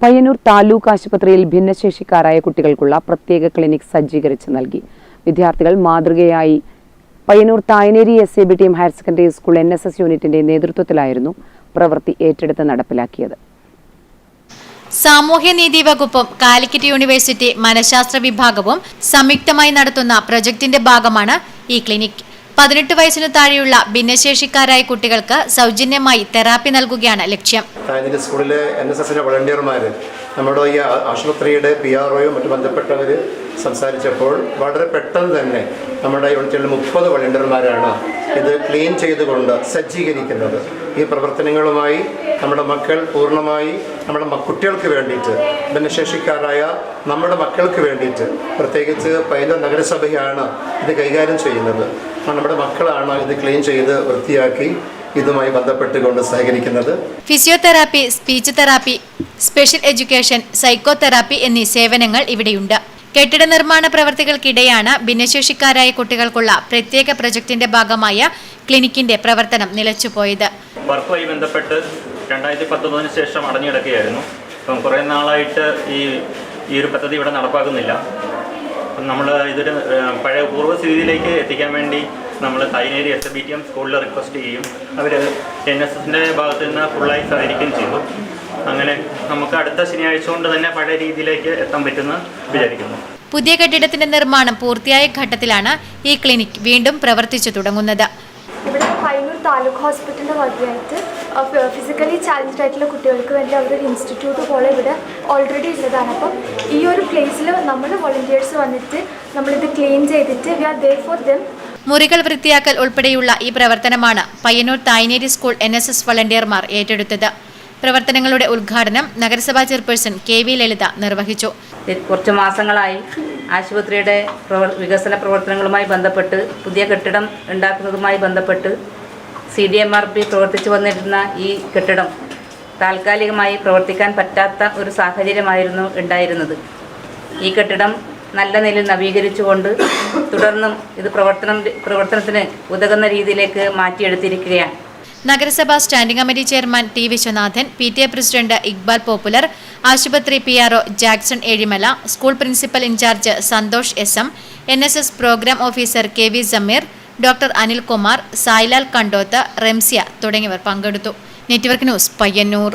പയ്യന്നൂർ താലൂക്ക് ആശുപത്രിയിൽ ഭിന്നശേഷിക്കാരായ കുട്ടികൾക്കുള്ള പ്രത്യേക ക്ലിനിക് സജ്ജീകരിച്ച് നൽകി. വിദ്യാർത്ഥികൾ മാതൃകയായി Payyanur Tayaneri SABTM higher secondary school NSS യൂണിറ്റിന്റെ നേതൃത്വത്തിലായിരുന്നു പ്രവൃത്തി ഏറ്റെടുത്ത് നടപ്പിലാക്കിയത്. സാമൂഹ്യനീതി വകുപ്പും കാലിക്കറ്റ് യൂണിവേഴ്സിറ്റി മനഃശാസ്ത്ര വിഭാഗവും സംയുക്തമായി നടത്തുന്ന പ്രൊജക്ടിന്റെ ഭാഗമാണ് ഈ ക്ലിനിക്. 18 വയസ്സിനു താഴെയുള്ള ഭിന്നശേഷിക്കാരായ കുട്ടികൾക്ക് സൗജന്യമായി തെറാപ്പി നൽകുകയാണ് ലക്ഷ്യം. സ്കൂളിലെ NSS വളണ്ടിയർമാർ നമ്മുടെ ഈ ആശുപത്രിയുടെ PROയും മറ്റു ബന്ധപ്പെട്ടവർ സംസാരിച്ചപ്പോൾ വളരെ പെട്ടെന്ന് തന്നെ നമ്മുടെ യൂണിറ്റിൽ 30 വളണ്ടിയർമാരാണ് ഇത് ക്ലീൻ ചെയ്തുകൊണ്ട് സജ്ജീകരിക്കുന്നത്. ഈ പ്രവർത്തനങ്ങളുമായി നമ്മുടെ മക്കൾ പൂർണ്ണമായി നമ്മുടെ കുട്ടികൾക്ക് വേണ്ടിയിട്ട്, ഭിന്നശേഷിക്കാരായ നമ്മുടെ മക്കൾക്ക് വേണ്ടിയിട്ട്, പ്രത്യേകിച്ച് പയ്യന്നൂർ നഗരസഭയാണ് ഇത് കൈകാര്യം ചെയ്യുന്നത്. നമ്മുടെ മക്കളാണ് ഇത് ക്ലീൻ ചെയ്ത് വൃത്തിയാക്കി ഇതുമായി ബന്ധപ്പെട്ടുകൊണ്ട് സഹകരിക്കുന്നത്. Physiotherapy, speech therapy, special education, psychotherapy എന്നീ സേവനങ്ങൾ ഇവിടെയുണ്ട്. കെട്ടിട നിർമ്മാണ പ്രവർത്തികൾക്കിടെയാണ് ഭിന്നശേഷിക്കാരായ കുട്ടികൾക്കുള്ള പ്രത്യേക പ്രൊജക്ടിന്റെ ഭാഗമായ ക്ലിനിക്കിന്റെ പ്രവർത്തനം നിലച്ചുപോയത്. വർക്കുമായി ബന്ധപ്പെട്ട് 2019 ശേഷം അടഞ്ഞുകിടക്കുകയായിരുന്നു. അപ്പം കുറേ നാളായിട്ട് ഈ ഒരു പദ്ധതി ഇവിടെ നടപ്പാക്കുന്നില്ല. നമ്മൾ ഇതൊരു പഴയ പൂർവ്വസ്ഥിതിയിലേക്ക് എത്തിക്കാൻ വേണ്ടി നമ്മൾ തായനേരി SABTM സ്കൂളിൽ റിക്വസ്റ്റ് ചെയ്യും. അവർ NSSന്റെ ഭാഗത്ത് നിന്ന് ഫുള്ളായി സഹകരിക്കുകയും ചെയ്തു. അങ്ങനെ നമുക്ക് അടുത്ത ശനിയാഴ്ച കൊണ്ട് തന്നെ പഴയ രീതിയിലേക്ക് എത്താൻ പറ്റുമെന്ന് വിചാരിക്കുന്നു. പുതിയ കെട്ടിടത്തിന്റെ നിർമ്മാണം പൂർത്തിയായ ഘട്ടത്തിലാണ് ഈ ക്ലിനിക് വീണ്ടും പ്രവർത്തിച്ചു തുടങ്ങുന്നത്. ഇവിടെ പയ്യന്നൂർ താലൂക്ക് ഹോസ്പിറ്റലിൻ്റെ വകയായിട്ട് ഫിസിക്കലി ചാലഞ്ച്ഡ് ആയിട്ടുള്ള കുട്ടികൾക്ക് വേണ്ടി അവരൊരു ഇൻസ്റ്റിറ്റ്യൂട്ട് പോലെ ഇവിടെ ഓൾറെഡി ഉള്ളതാണ്. അപ്പം ഈ ഒരു പ്ലേസിൽ നമ്മൾ വോളണ്ടിയേഴ്സ് വന്നിട്ട് നമ്മളിത് ക്ലീൻ ചെയ്തിട്ട് we are there for them. മുറികൾ വൃത്തിയാക്കൽ ഉൾപ്പെടെയുള്ള ഈ പ്രവർത്തനമാണ് പയ്യന്നൂർ തായനേരി സ്കൂൾ NSS വളണ്ടിയർമാർ ഏറ്റെടുത്തത്. പ്രവർത്തനങ്ങളുടെ ഉദ്ഘാടനം നഗരസഭാ ചെയർപേഴ്സൺ KV ലളിത നിർവഹിച്ചു. കുറച്ച് മാസങ്ങളായി ആശുപത്രിയുടെ വികസന പ്രവർത്തനങ്ങളുമായി ബന്ധപ്പെട്ട്, പുതിയ കെട്ടിടം ഉണ്ടാക്കുന്നതുമായി ബന്ധപ്പെട്ട് CDMRP പ്രവർത്തിച്ചു വന്നിരുന്ന ഈ കെട്ടിടം താൽക്കാലികമായി പ്രവർത്തിക്കാൻ പറ്റാത്ത ഒരു സാഹചര്യമായിരുന്നു ഉണ്ടായിരുന്നത്. ഈ കെട്ടിടം നല്ല നിലയിൽ നവീകരിച്ചുകൊണ്ട് തുടർന്നും ഇത് പ്രവർത്തനത്തിന് ഉതകുന്ന രീതിയിലേക്ക് മാറ്റിയെടുത്തിരിക്കുകയാണ്. നഗരസഭാ standing committee chairman T Viswanathan, PTA president Iqbal Popular, ആശുപത്രി PRO Jackson Ezhimala, school principal in charge Santhosh SM, NSS programme officer KV Sameer, doctor Anilkumar, Sailal Kandoth, Ramsiya തുടങ്ങിയവർ പങ്കെടുത്തു. Network news, Payyanur.